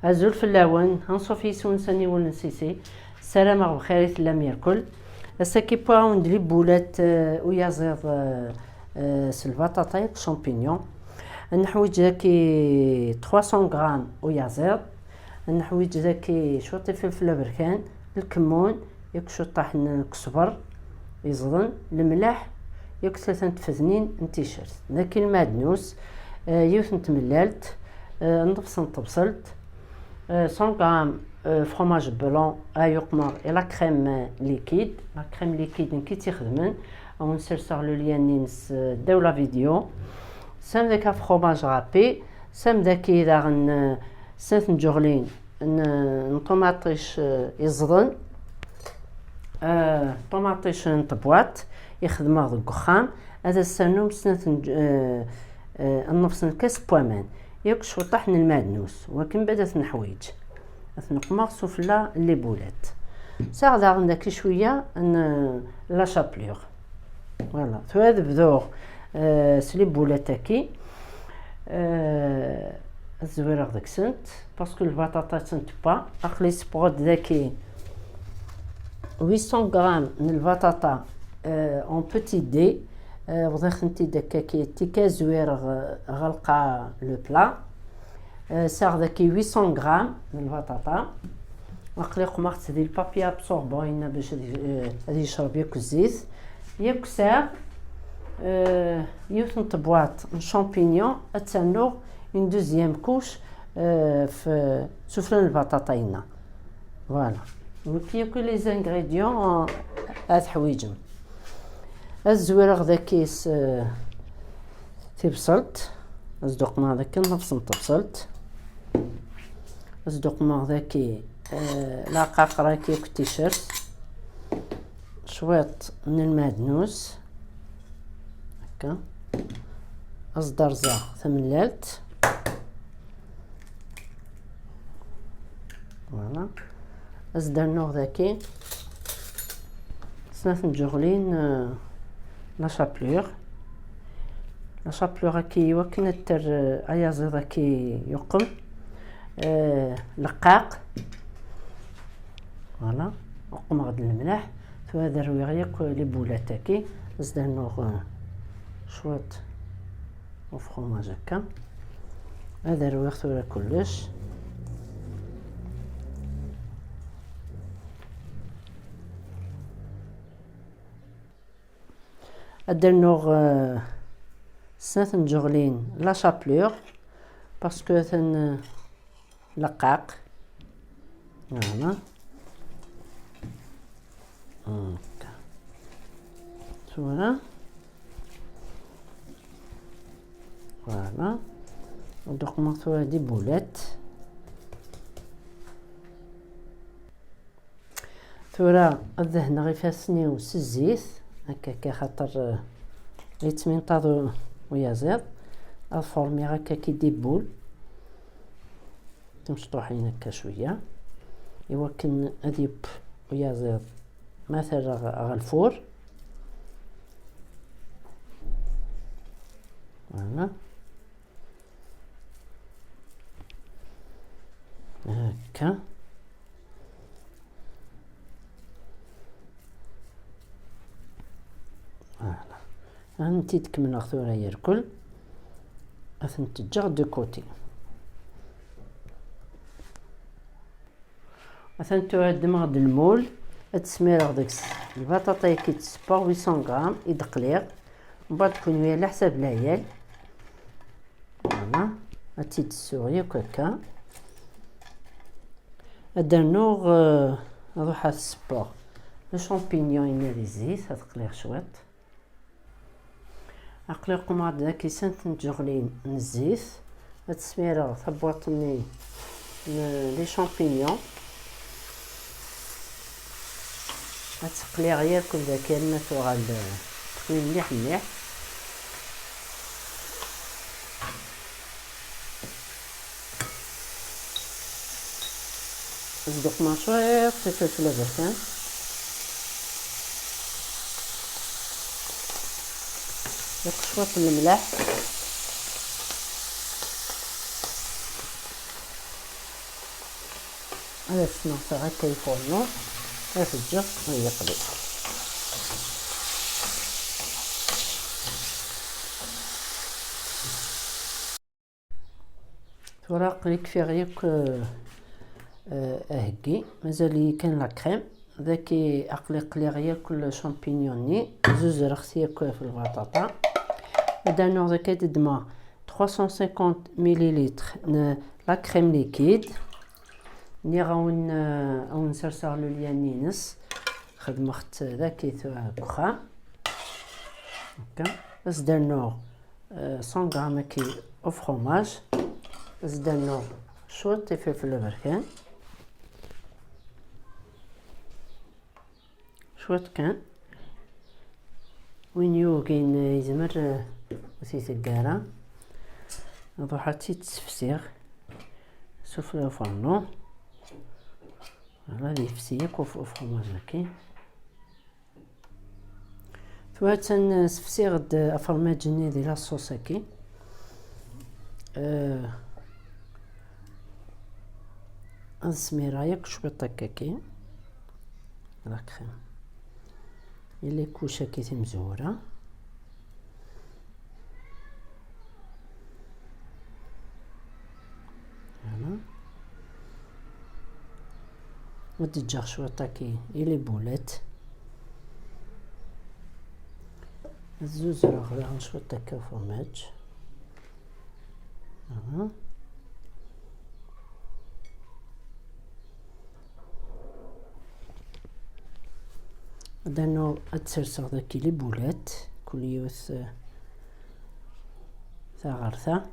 أزول في اللون هنصوفي سونساني ولنسيسي السلام بخير لم يركل السكي بواون دلي بولات ويا زيض سلفاطاطاي شامبينيون نحويج ذاكي 300 غرام ويا زيض نحويج ذاكي شوطي فلفل بركان الكمون ياك شو طاحن كزبر يزغن الملح ياك 3 تفذنين انتيشرت ذاكي المعدنوس يوث نتملالت نطبس نطبسلت 100 غرام فروماج بلون يقمر لا كريم ليكيد لا كريم ليكيد كي تخدمن او نسرسر لو ليان نينس داو لا فيديو سام داك فروماج رابي سام داكي داغن سنت نجغلين نطوماطيش يزضن طوماطيش نطبوات يخدمها ذو القخام هذا السنوم سنت النفس كاس بوامان ياك شو طحن المعدنوس ولكن بدات نحويج نقمر سفلا لي بولات ساعد عندك شويه لا شابلور فوالا هذا بدو سلي بولاتاكي الزويره داك سنت باسكو البطاطا سنت با اخلي سبغود ذاكي 800 غرام من البطاطا اون بوتي دي وضخنتي دكاكي تيكا زوير غلقه لو بلا ساغ داكي 800 غرام من البطاطا وقلي قمرت ديال البابي ابسوربون باش غادي يشرب ياك الزيت ياك ساغ يوث نطبواط شامبينيون اتسنو اون دوزيام كوش في سفلان البطاطاينا فوالا وكي ياكل لي زانغريديون حويجم الزويره غدا كيس تبصلت ازدق مع ذاك نفس نطبسلت ازدق مع ذاكي لا قاقره كيك تيشيرت شويط من المعدنوس هكا ازدرزه ثملالت فوالا ازدرنوغ ذاكي سنات نجغلين لا شابلور لا شابلور كي وكنتر ايازيضا كي يقم لقاق فوالا وقم غد الملح هذا روي غياك لي بولاتاكي زدنوغ شويط وفرماج هكا هذا روي ثورا كلش درنوغ سنت نجغلين لا شابلور باسكو ثن لقاق فوالا هكا فوالا فوالا ودوق مغثوره دي بولات ثورا الذهن غي فاسني وسزيت هكا خاطر يتمنطاضو ويا زيض الفورمي هكا كي ديبول تمشطوحين هكا شويه يوكن اديب ويا زيض مثلا غا الفور فوالا هكا هانتي تكمل ثورا يركل اثن تجار دو كوتي اثن تعد مغد المول تسمير داك البطاطا كي تسبا 800 غرام يدقليق من بعد تكون ويا على حساب العيال فوالا هاتي تسوغي هكا درنوغ هادو حا السبور لو شامبينيون ينادي زيت هتقليق شويط عقلي قمر داكي سنت نجغلين الزيت هتسمير ثبوطني لي شامبينيون هتقلي غير كل داك الماء ثوغا تقلي مليح مليح زدق مع شويه فلفل بركان ياك شويه الملح هذا السنوط هكا يفورنو يفجر ويقلي. ثورا يكفي غيك اهكي. مازال كاين لا كريم ذاكي اقلي غير كل شامبينيوني زوز رغسيك في البطاطا. درنا ذاك دما 350 مليلتر لا كريم ليكيد ني غاون نسرسغلو ليا نينس خدمت ذاكي كخام هكا. بس درنا 100 غرام كي او فرomاج. زدنا شوية فلفل البركان شوية كان وين يوغين يزمر وسيت الكارا هادو حطيت تسفسيغ سفلي فورنو هادي فسيك وفوق فرماج هكي ثوا تنسفسيغ افرماجني ديال الصوص هكي. السميرة ياك شوية هكاكي لا كريم اللي كوشة كي مزورة هنا ودجاغ شوية هكي اللي بولات الزوز راه شوية هكا فرماج هنا. درنا اتسرسغ داكي لي بولات كل يوث ثا غرثة.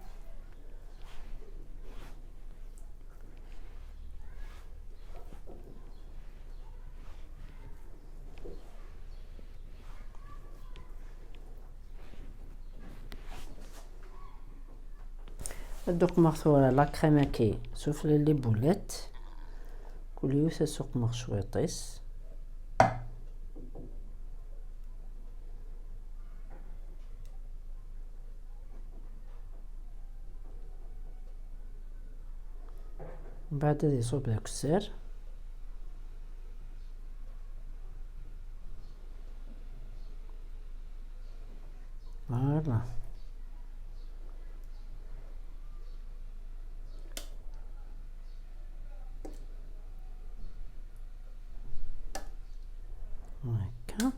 دوك مغثورة لا كريمة كي سفلي لي بولات كل يوث سوق مغشويطيس من بعد هادي يصوب داك السير فوالا. هكا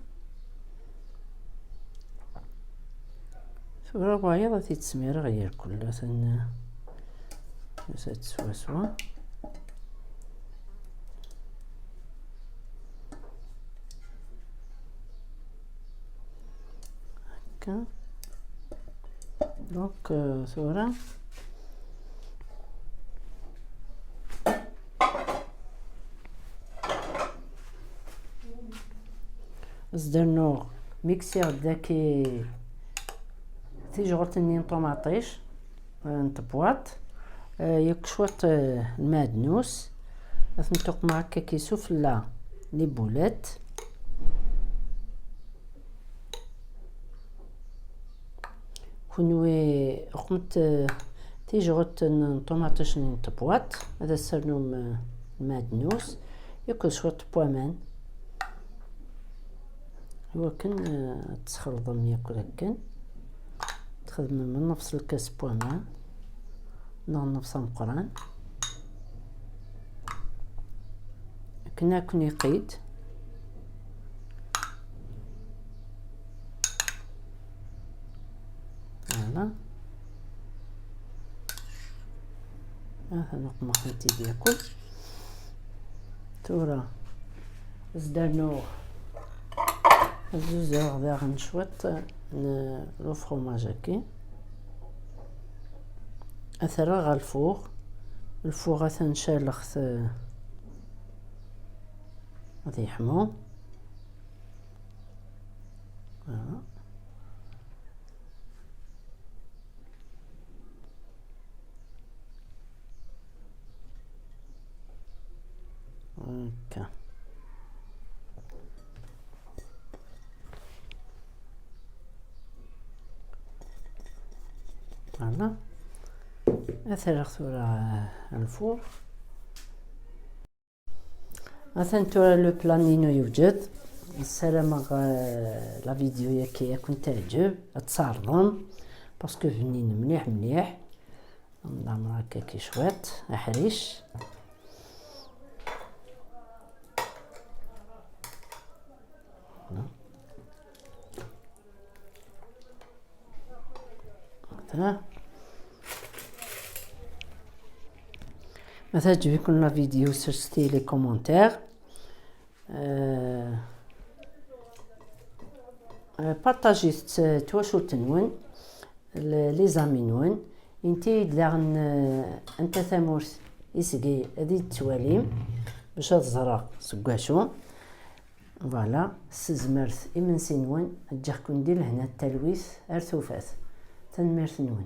ثورا باهي غادي تسمير غير كلها تسوا سوا هكا. دونك ثورا درنا ميكسير داكي تيجغلت نين طوماطيش نطبواط ياك شوية المعدنوس نتوق مع هكا كيسوفلا لي بولات كونوي قمت تيجغلت طوماطيش نطبواط هذا سرنوم المعدنوس ياك شوية بوامان هو كان تخلطهم ياكل هكا تخدم من نفس الكاس بوامان نفس مقران كنا كوني قيد فوالا. هذا نقمة خيتي بياكل تورا زدرنو زوز غدا غنشوط لو فرomاج هكي اثرا غا الفوغ غتنشالخ غادي يحمو فوالا. هكا فوالا اثرا ثورا الفوغ مثلا تورا لو بلانينو يوجد. السلام لا فيديو ياكي كنت تعجب تصارضهم باسكو بنين مليح مليح. نعمل هكا كي شويط احريش. مثلا تعجبكم لا فيديو سرستي لي كومونتير، بارطاجي تواشورت نون لي زامي نون. انتي داغن انت ثمورث يسقي هذه التواليم باش تزرع سكاشو فوالا. سزمرت إمنسي نون أجاكم ندير هنا التلويث أرثوفات. تنميرت نون.